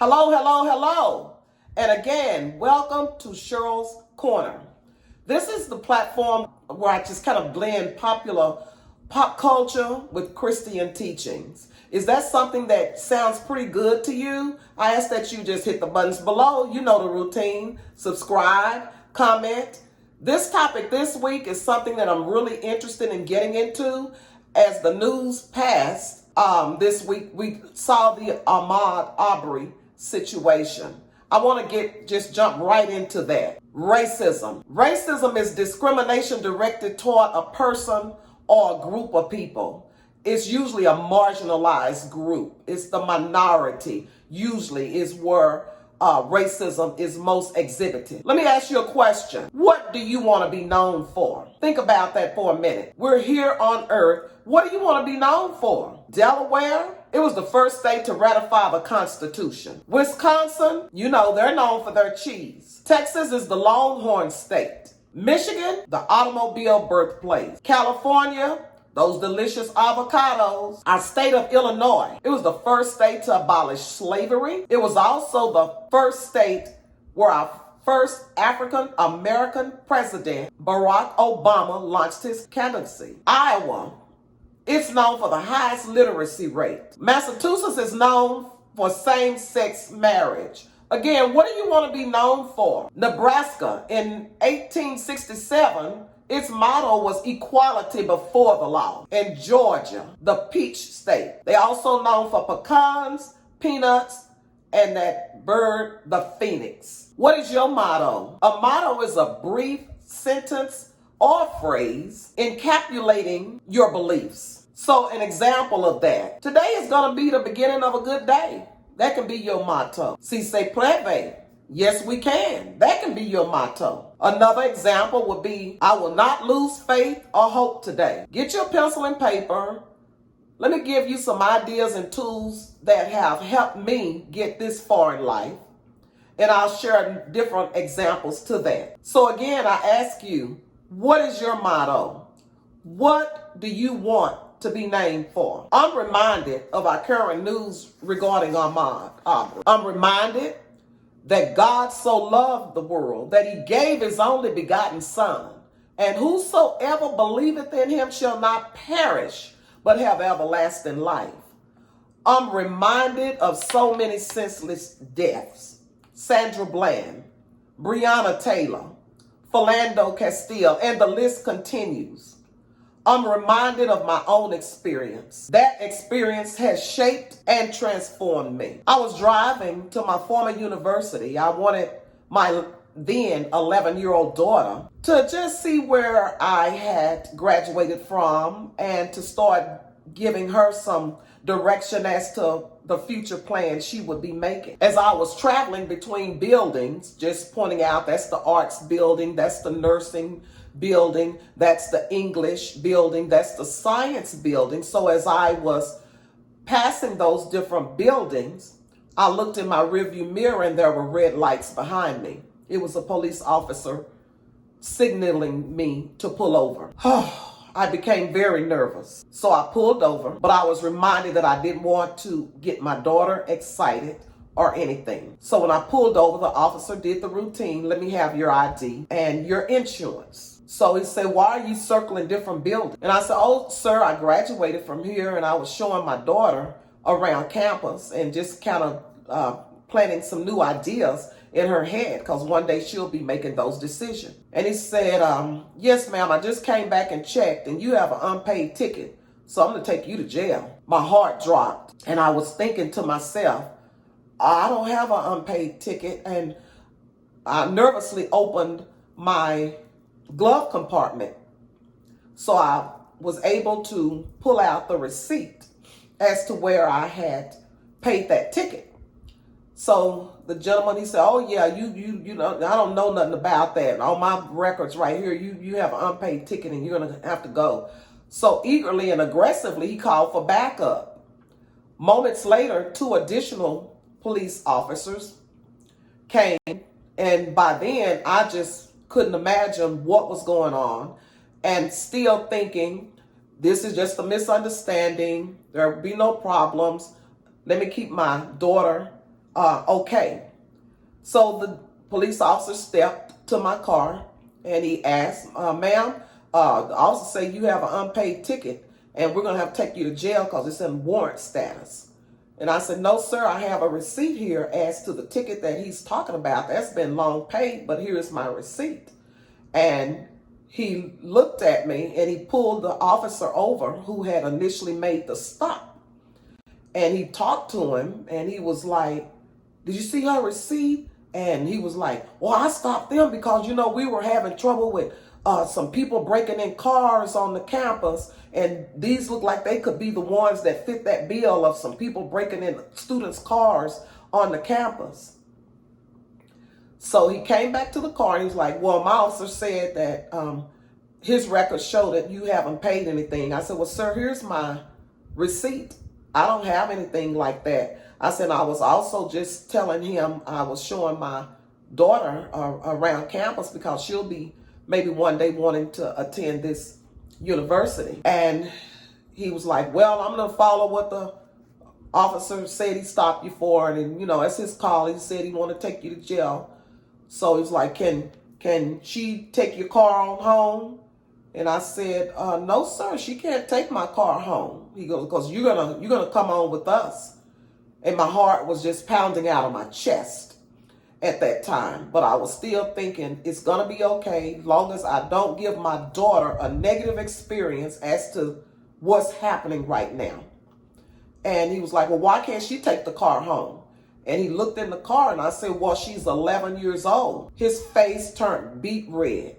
Hello, hello, hello. And again, welcome to Cheryl's Corner. This is the platform where I just kind of blend popular pop culture with Christian teachings. Is that something that sounds pretty good to you? I ask that you just hit the buttons below. You know the routine. Subscribe, comment. This topic this week is something that I'm really interested in getting into. As the news passed this week, we saw the Ahmad Aubrey situation. I want to just jump right into that. Racism. Racism is discrimination directed toward a person or a group of people. It's usually a marginalized group. It's the minority, usually, is where racism is most exhibited. Let me ask you a question. What do you want to be known for? Think about that for a minute. We're here on earth. What do you want to be known for? Delaware? It was the first state to ratify the Constitution. Wisconsin, they're known for their cheese. Texas is the Longhorn State. Michigan, the automobile birthplace. California, those delicious avocados. Our state of Illinois, it was the first state to abolish slavery. It was also the first state where our first African American president, Barack Obama, launched his candidacy. Iowa, it's known for the highest literacy rate. Massachusetts is known for same-sex marriage. Again, what do you want to be known for? Nebraska, in 1867, its motto was equality before the law. And Georgia, the peach state. They also known for pecans, peanuts, and that bird, the phoenix. What is your motto? A motto is a brief sentence or phrase encapsulating your beliefs. So an example of that. Today is going to be the beginning of a good day. That can be your motto. Si se puede. Yes, we can. That can be your motto. Another example would be, I will not lose faith or hope today. Get your pencil and paper. Let me give you some ideas and tools that have helped me get this far in life. And I'll share different examples to that. So again, I ask you, what is your motto? What do you want to be named for? I'm reminded of our current news regarding Ahmad Aubrey. I'm reminded that God so loved the world that he gave his only begotten Son, and whosoever believeth in him shall not perish, but have everlasting life. I'm reminded of so many senseless deaths. Sandra Bland, Breonna Taylor, Philando Castile, and the list continues. I'm reminded of my own experience. That experience has shaped and transformed me. I was driving to my former university. I wanted my then 11-year-old daughter to just see where I had graduated from and to start giving her some direction as to the future plans she would be making. As I was traveling between buildings, just pointing out, that's the arts building, that's the nursing building, that's the English building, that's the science building. So as I was passing those different buildings, I looked in my rearview mirror and there were red lights behind me. It was a police officer signaling me to pull over. I became very nervous. So I pulled over, but I was reminded that I didn't want to get my daughter excited or anything. So when I pulled over, the officer did the routine. Let me have your ID and your insurance. So he said, why are you circling different buildings? And I said, oh, sir, I graduated from here and I was showing my daughter around campus and just kind of planting some new ideas in her head, because one day she'll be making those decisions. And he said, yes, ma'am, I just came back and checked and you have an unpaid ticket. So I'm going to take you to jail. My heart dropped and I was thinking to myself, I don't have an unpaid ticket. And I nervously opened my glove compartment. So I was able to pull out the receipt as to where I had paid that ticket. So the gentleman, he said, oh yeah, you know, I don't know nothing about that. On my records right here, you have an unpaid ticket and you're going to have to go. So eagerly and aggressively, he called for backup. Moments later, 2 additional police officers came. And by then, I just couldn't imagine what was going on, and still thinking, this is just a misunderstanding. There will be no problems. Let me keep my daughter okay. So the police officer stepped to my car and he asked, ma'am, the officer said you have an unpaid ticket and we're going to have to take you to jail because it's in warrant status. And I said, no, sir, I have a receipt here as to the ticket that he's talking about. That's been long paid, but here's my receipt. And he looked at me and he pulled the officer over who had initially made the stop. And he talked to him and he was like, did you see her receipt? And he was like, well, I stopped them because, we were having trouble with some people breaking in cars on the campus. And these look like they could be the ones that fit that bill of some people breaking in students' cars on the campus. So he came back to the car and he's like, well, my officer said that his records show that you haven't paid anything. I said, well, sir, here's my receipt. I don't have anything like that. I said, I was also just telling him I was showing my daughter around campus because she'll be maybe one day wanting to attend this university. And he was like, well, I'm going to follow what the officer said he stopped you for. And, that's his call. He said he wanted to take you to jail. So he's like, can she take your car on home? And I said, no, sir, she can't take my car home. He goes, because you're gonna come on with us. And my heart was just pounding out of my chest at that time. But I was still thinking it's gonna be okay as long as I don't give my daughter a negative experience as to what's happening right now. And he was like, well, why can't she take the car home? And he looked in the car and I said, well, she's 11 years old. His face turned beet red.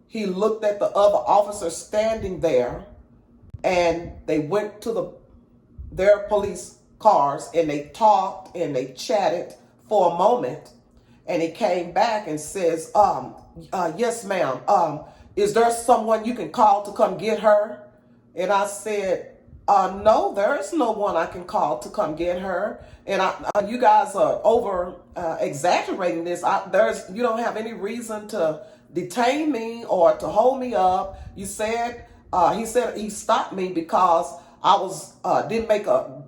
He looked at the other officer standing there and they went to their police cars and they talked and they chatted for a moment. And he came back and says, yes, ma'am. Is there someone you can call to come get her? And I said, no, there is no one I can call to come get her. And you guys are over exaggerating this. You don't have any reason to detain me or to hold me up. You said he said he stopped me because I was didn't make a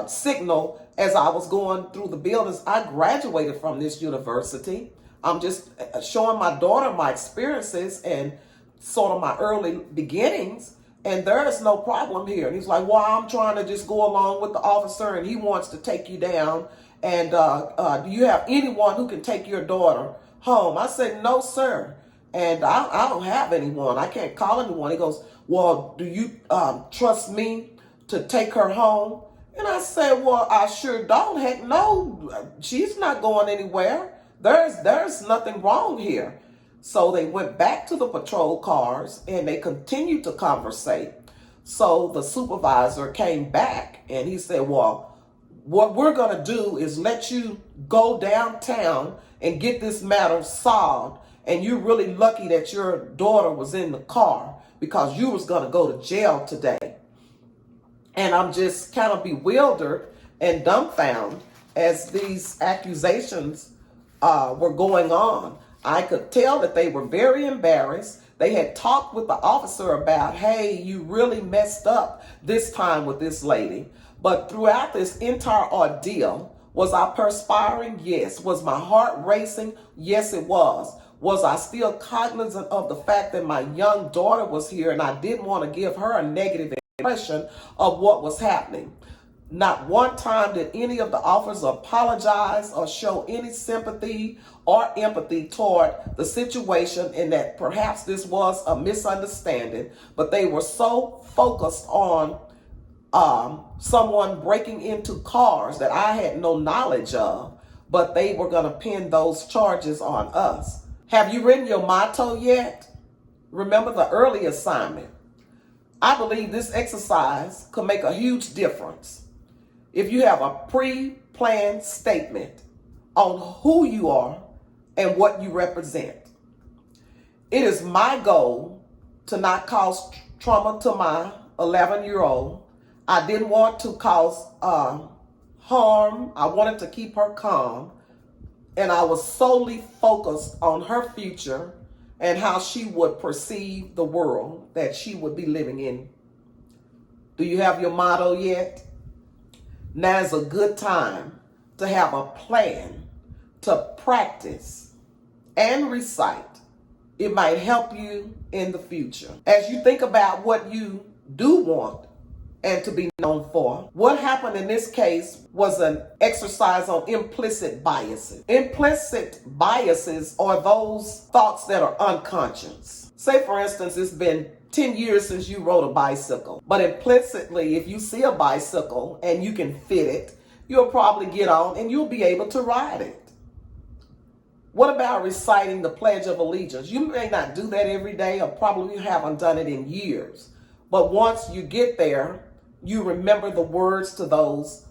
signal as I was going through the buildings. I graduated from this university. I'm just showing my daughter my experiences and sort of my early beginnings. And there is no problem here. And he's like, well, I'm trying to just go along with the officer and he wants to take you down. And do you have anyone who can take your daughter home? I said, no, sir. And I don't have anyone. I can't call anyone. He goes, well, do you trust me to take her home? And I said, well, I sure don't. Heck no, she's not going anywhere. There's nothing wrong here. So they went back to the patrol cars and they continued to conversate. So the supervisor came back and he said, well, what we're going to do is let you go downtown and get this matter solved. And you're really lucky that your daughter was in the car because you was going to go to jail today. And I'm just kind of bewildered and dumbfounded as these accusations were going on. I could tell that they were very embarrassed. They had talked with the officer about, hey, you really messed up this time with this lady. But throughout this entire ordeal, was I perspiring? Yes. Was my heart racing? Yes, it was. Was I still cognizant of the fact that my young daughter was here and I didn't want to give her a negative impression of what was happening? Not one time did any of the officers apologize or show any sympathy or empathy toward the situation, and that perhaps this was a misunderstanding, but they were so focused on someone breaking into cars that I had no knowledge of, but they were going to pin those charges on us. Have you written your motto yet? Remember the early assignment. I believe this exercise could make a huge difference if you have a pre-planned statement on who you are and what you represent. It is my goal to not cause trauma to my 11-year-old. I didn't want to cause harm. I wanted to keep her calm. And I was solely focused on her future and how she would perceive the world that she would be living in. Do you have your motto yet? Now is a good time to have a plan to practice and recite. It might help you in the future. As you think about what you do want and to be known for, what happened in this case was an exercise on implicit biases. Implicit biases are those thoughts that are unconscious. Say, for instance, it's been 10 years since you rode a bicycle, but implicitly, if you see a bicycle and you can fit it, you'll probably get on and you'll be able to ride it. What about reciting the Pledge of Allegiance? You may not do that every day, or probably haven't done it in years. But once you get there, you remember the words to those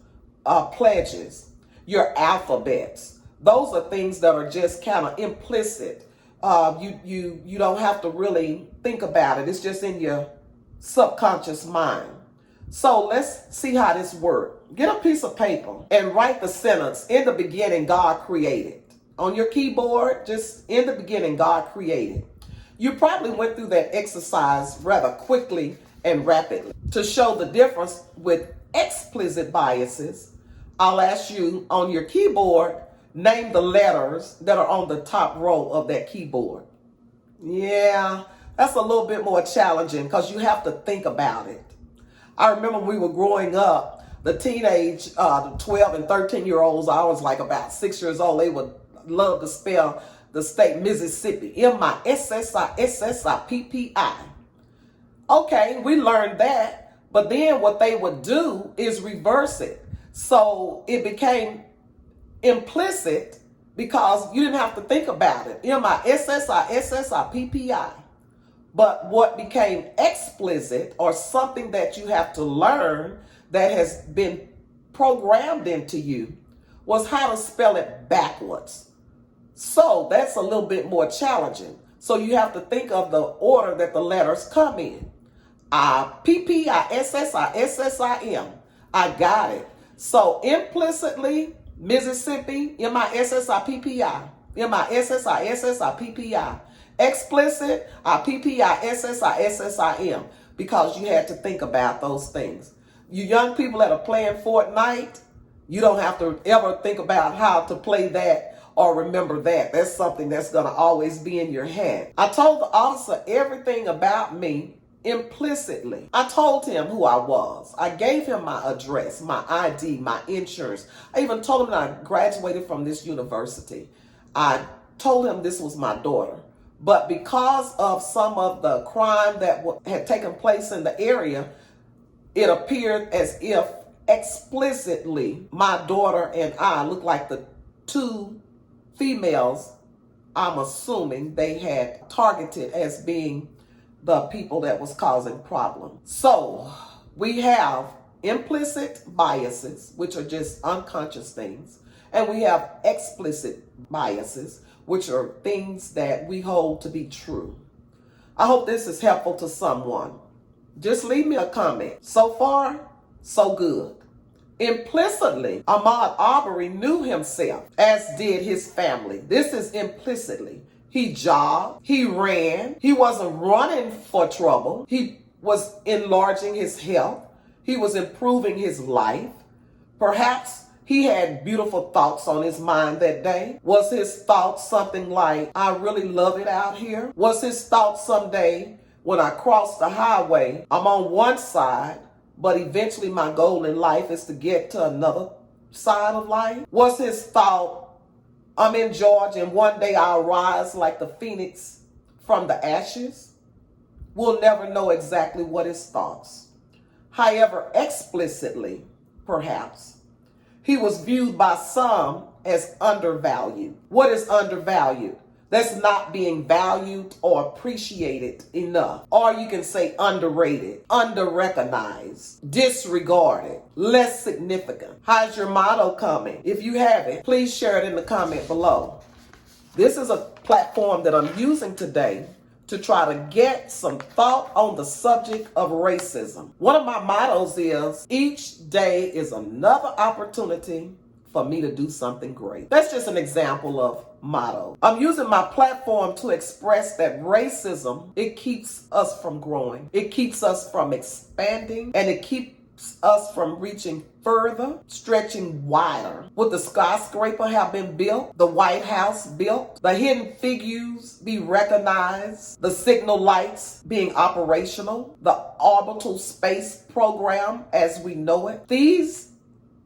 pledges. Your alphabets. Those are things that are just kind of implicit. You don't have to really think about it. It's just in your subconscious mind. So let's see how this works. Get a piece of paper and write the sentence, "In the beginning, God created." On your keyboard, just "In the beginning, God created." You probably went through that exercise rather quickly and rapidly. To show the difference with explicit biases, I'll ask you on your keyboard, name the letters that are on the top row of that keyboard. Yeah, that's a little bit more challenging because you have to think about it. I remember when we were growing up, the teenage, the 12 and 13-year-olds, I was like about 6 years old, they would love to spell the state Mississippi. Mississippi. Okay, we learned that, but then what they would do is reverse it. So it became implicit because you didn't have to think about it. Mississippi. But what became explicit, or something that you have to learn that has been programmed into you, was how to spell it backwards. So that's a little bit more challenging. So you have to think of the order that the letters come in. Mississippi. I got it. So implicitly, Mississippi, Mississippi. Mississippi. Explicit, Ppissim, because you had to think about those things. You young people that are playing Fortnite, you don't have to ever think about how to play that or remember that. That's something that's going to always be in your head. I told the officer everything about me implicitly. I told him who I was. I gave him my address, my ID, my insurance. I even told him that I graduated from this university. I told him this was my daughter. But because of some of the crime that had taken place in the area, it appeared as if explicitly my daughter and I looked like the two females I'm assuming they had targeted as being the people that was causing problems. So we have implicit biases, which are just unconscious things, and we have explicit biases, which are things that we hold to be true. I hope this is helpful to someone. Just leave me a comment. So far, so good. Implicitly, Ahmad Aubrey knew himself, as did his family. This is implicitly. He jogged, he ran, he wasn't running for trouble. He was enlarging his health. He was improving his life. Perhaps he had beautiful thoughts on his mind that day. Was his thought something like, "I really love it out here"? Was his thought someday, when I cross the highway, I'm on one side, but eventually my goal in life is to get to another side of life? Was his thought, "I'm in Georgia and one day I'll rise like the phoenix from the ashes"? We'll never know exactly what his thoughts. However, explicitly, perhaps, he was viewed by some as undervalued. What is undervalued? That's not being valued or appreciated enough. Or you can say underrated, under-recognized, disregarded, less significant. How's your motto coming? If you have it, please share it in the comment below. This is a platform that I'm using today to try to get some thought on the subject of racism. One of my mottos is, each day is another opportunity for me to do something great. That's just an example of motto. I'm using my platform to express that racism, it keeps us from growing. It keeps us from expanding, and it keeps us from reaching further, stretching wider. Would the skyscraper have been built, the White House built, the hidden figures be recognized, the signal lights being operational, the orbital space program as we know it? These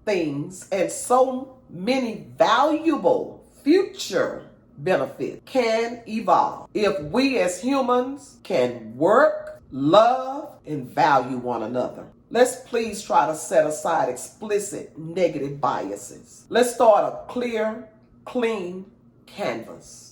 things and so many valuable future benefits can evolve if we as humans can work, love, and value one another. Let's please try to set aside explicit negative biases. Let's start a clear, clean canvas.